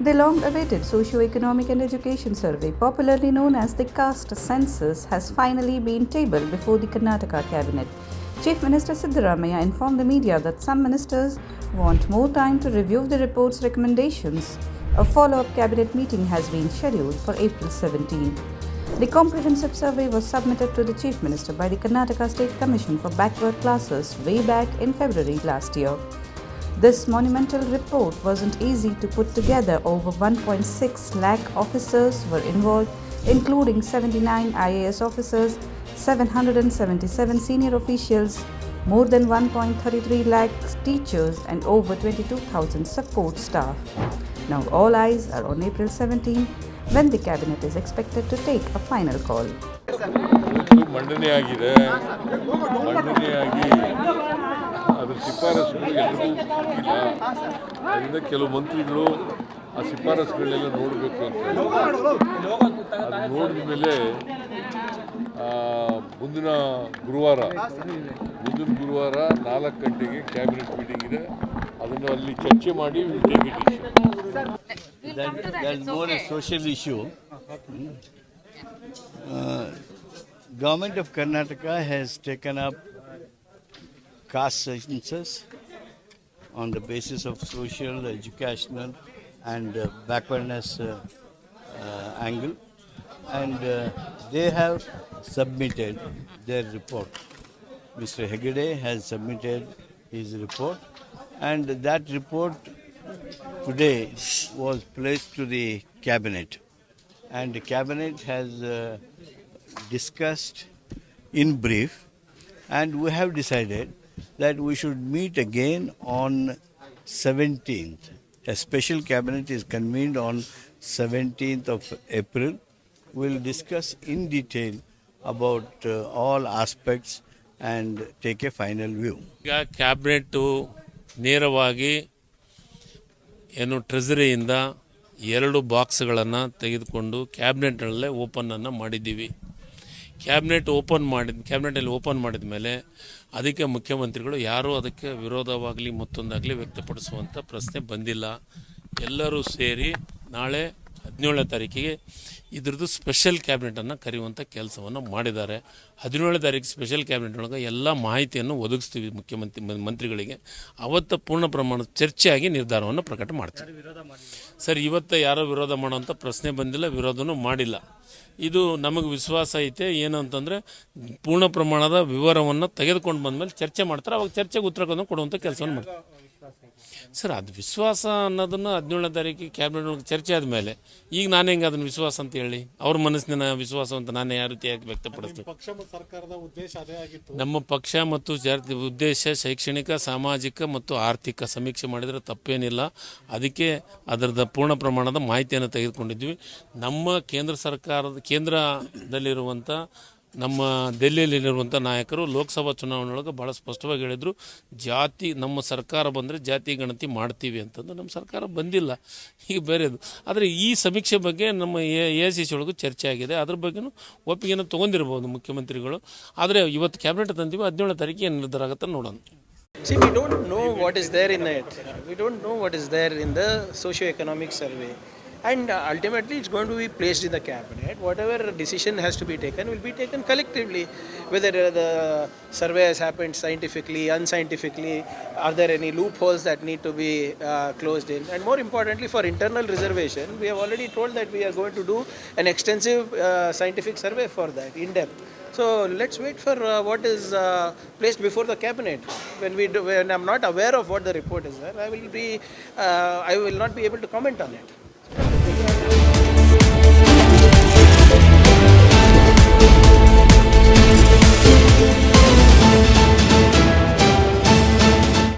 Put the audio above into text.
The long-awaited socio-economic and education survey, popularly known as the Caste Census, has finally been tabled before the Karnataka cabinet. Chief Minister Siddaramaiah informed the media that some ministers want more time to review the report's recommendations. A follow-up cabinet meeting has been scheduled for April 17. The comprehensive survey was submitted to the Chief Minister by the Karnataka State Commission for Backward Classes way back in February last year. This monumental report wasn't easy to put together. Over 1.6 lakh officers were involved, including 79 IAS officers, 777 senior officials, more than 1.33 lakh teachers, and over 22,000 support staff. Now all eyes are on April 17, when the cabinet is expected to take a final call. ಮಂಡನೆಯಾಗಿ ಅದರ ಶಿಫಾರಸುಗಳು ಎಲ್ಲರಿಗೂ ಇಲ್ಲ. ಅದರಿಂದ ಕೆಲವು ಮಂತ್ರಿಗಳು ಆ ಶಿಫಾರಸುಗಳನ್ನೆಲ್ಲ ನೋಡಬೇಕು ಅಂತ ಅದು ನೋಡಿದ ಮೇಲೆ ಮುಂದಿನ ಗುರುವಾರ 4 ಗಂಟೆಗೆ ಕ್ಯಾಬಿನೆಟ್ ಮೀಟಿಂಗ್ ಇದೆ. ಅದನ್ನು ಅಲ್ಲಿ ಚರ್ಚೆ ಮಾಡಿ There's more a social issue. Government of Karnataka has taken up Caste Census on the basis of social, educational and backwardness angle, and they have submitted their report. Mr. Hegde has submitted his report, and that report today was placed to the cabinet, and the cabinet has discussed in brief, and we have decided that we should meet again on 17th. A special cabinet is convened on 17th of April. We'll discuss in detail about all aspects and take a final view. Cabinet ನೇರವಾಗಿ ಏನು ಟ್ರೆಸರಿಯಿಂದ 2 ಬಾಕ್ಸ್ಗಳನ್ನು ತೆಗೆದುಕೊಂಡು ಕ್ಯಾಬಿನೆಟ್ನಲ್ಲೇ ಓಪನನ್ನು ಮಾಡಿದ್ದೀವಿ. ಕ್ಯಾಬಿನೆಟಲ್ಲಿ open ಮಾಡಿದ ಮೇಲೆ ಅದಕ್ಕೆ ಮುಖ್ಯಮಂತ್ರಿಗಳು ಯಾರೂ ಅದಕ್ಕೆ ವಿರೋಧವಾಗಲಿ ಮತ್ತೊಂದಾಗಲಿ ವ್ಯಕ್ತಪಡಿಸುವಂಥ ಪ್ರಶ್ನೆ ಬಂದಿಲ್ಲ. ಎಲ್ಲರೂ ಸೇರಿ ನಾಳೆ 17ನೇ ತಾರೀಕಿಗೆ ಇದ್ರದ್ದು ಸ್ಪೆಷಲ್ ಕ್ಯಾಬಿನೆಟನ್ನು ಕರೆಯುವಂಥ ಕೆಲಸವನ್ನು ಮಾಡಿದ್ದಾರೆ. 17ನೇ ತಾರೀಕು ಸ್ಪೆಷಲ್ ಕ್ಯಾಬಿನೆಟ್ ಒಳಗೆ ಎಲ್ಲ ಮಾಹಿತಿಯನ್ನು ಒದಗಿಸ್ತೀವಿ ಮಂತ್ರಿಗಳಿಗೆ. ಅವತ್ತು ಪೂರ್ಣ ಪ್ರಮಾಣದ ಚರ್ಚೆಯಾಗಿ ನಿರ್ಧಾರವನ್ನು ಪ್ರಕಟ ಮಾಡ್ತೀವಿ. ಸರ್, ಇವತ್ತು ಯಾರೋ ವಿರೋಧ ಮಾಡೋವಂಥ ಪ್ರಶ್ನೆ ಬಂದಿಲ್ಲ, ವಿರೋಧನೂ ಮಾಡಿಲ್ಲ. ಇದು ನಮಗೆ ವಿಶ್ವಾಸ ಐತೆ. ಏನು ಅಂತಂದರೆ ಪೂರ್ಣ ಪ್ರಮಾಣದ ವಿವರವನ್ನು ತೆಗೆದುಕೊಂಡು ಬಂದಮೇಲೆ ಚರ್ಚೆ ಮಾಡ್ತಾರೆ. ಅವಾಗ ಚರ್ಚೆಗೆ ಉತ್ತರ ಕೊಡುವಂಥ ಕೆಲಸವನ್ನು ಮಾಡ್ತಾರೆ. ಸರ್, ಅದು ವಿಶ್ವಾಸ ಅನ್ನೋದನ್ನು 17ನೇ ತಾರೀಕಿಗೆ ಕ್ಯಾಬಿನೆಟ್ ಒಳಗೆ ಚರ್ಚೆ ಆದಮೇಲೆ ಈಗ ನಾನು ಹೆಂಗೆ ಅದನ್ನು ವಿಶ್ವಾಸ ಅಂತ ಹೇಳಿ ಅವ್ರ ಮನಸ್ಸಿನ ವಿಶ್ವಾಸ ಅಂತ ನಾನು ಯಾವ ರೀತಿಯಾಗಿ ವ್ಯಕ್ತಪಡಿಸ್ತೀನಿ? ನಮ್ಮ ಪಕ್ಷ ಮತ್ತು ಉದ್ದೇಶ ಶೈಕ್ಷಣಿಕ, ಸಾಮಾಜಿಕ ಮತ್ತು ಆರ್ಥಿಕ ಸಮೀಕ್ಷೆ ಮಾಡಿದರೆ ತಪ್ಪೇನಿಲ್ಲ. ಅದಕ್ಕೆ ಅದರದ ಪೂರ್ಣ ಪ್ರಮಾಣದ ಮಾಹಿತಿಯನ್ನು ತೆಗೆದುಕೊಂಡಿದ್ವಿ. ನಮ್ಮ ಕೇಂದ್ರದಲ್ಲಿರುವಂಥ ನಮ್ಮ ದೆಹಲಿಯಲ್ಲಿರುವಂಥ ನಾಯಕರು ಲೋಕಸಭಾ ಚುನಾವಣೆಯೊಳಗೆ ಭಾಳ ಸ್ಪಷ್ಟವಾಗಿ ಹೇಳಿದರು, ನಮ್ಮ ಸರ್ಕಾರ ಬಂದರೆ ಜಾತಿ ಗಣತಿ ಮಾಡ್ತೀವಿ ಅಂತಂದು. ನಮ್ಮ ಸರ್ಕಾರ ಬಂದಿಲ್ಲ, ಈಗ ಬೇರೆದು. ಆದರೆ ಈ ಸಮೀಕ್ಷೆ ಬಗ್ಗೆ ನಮ್ಮ AICC ಒಳಗೂ ಚರ್ಚೆ ಆಗಿದೆ. ಅದ್ರ ಬಗ್ಗೆನೂ ಒಪ್ಪಿಗೆಯನ್ನು ತೊಗೊಂಡಿರ್ಬೋದು ಮುಖ್ಯಮಂತ್ರಿಗಳು. ಆದರೆ ಇವತ್ತು ಕ್ಯಾಬಿನೆಟ್ ತಂದೀವಿ, 17ನೇ ತಾರೀಕಿಗೆ ಏನು ನಿರ್ಧಾರ ಆಗುತ್ತೆ ನೋಡೋಣ. See, we don't know what is there in it. We don't know what is there in the socio-economic survey. And ultimately it's going to be placed in the cabinet. Whatever decision has to be taken will be taken collectively. Whether the survey has happened scientifically, unscientifically, are there any loopholes that need to be closed in? And more importantly, for internal reservation, we have already told that we are going to do an extensive scientific survey for that, in depth. So let's wait for what is placed before the cabinet. When I'm not aware of what the report is there, I will not be able to comment on it.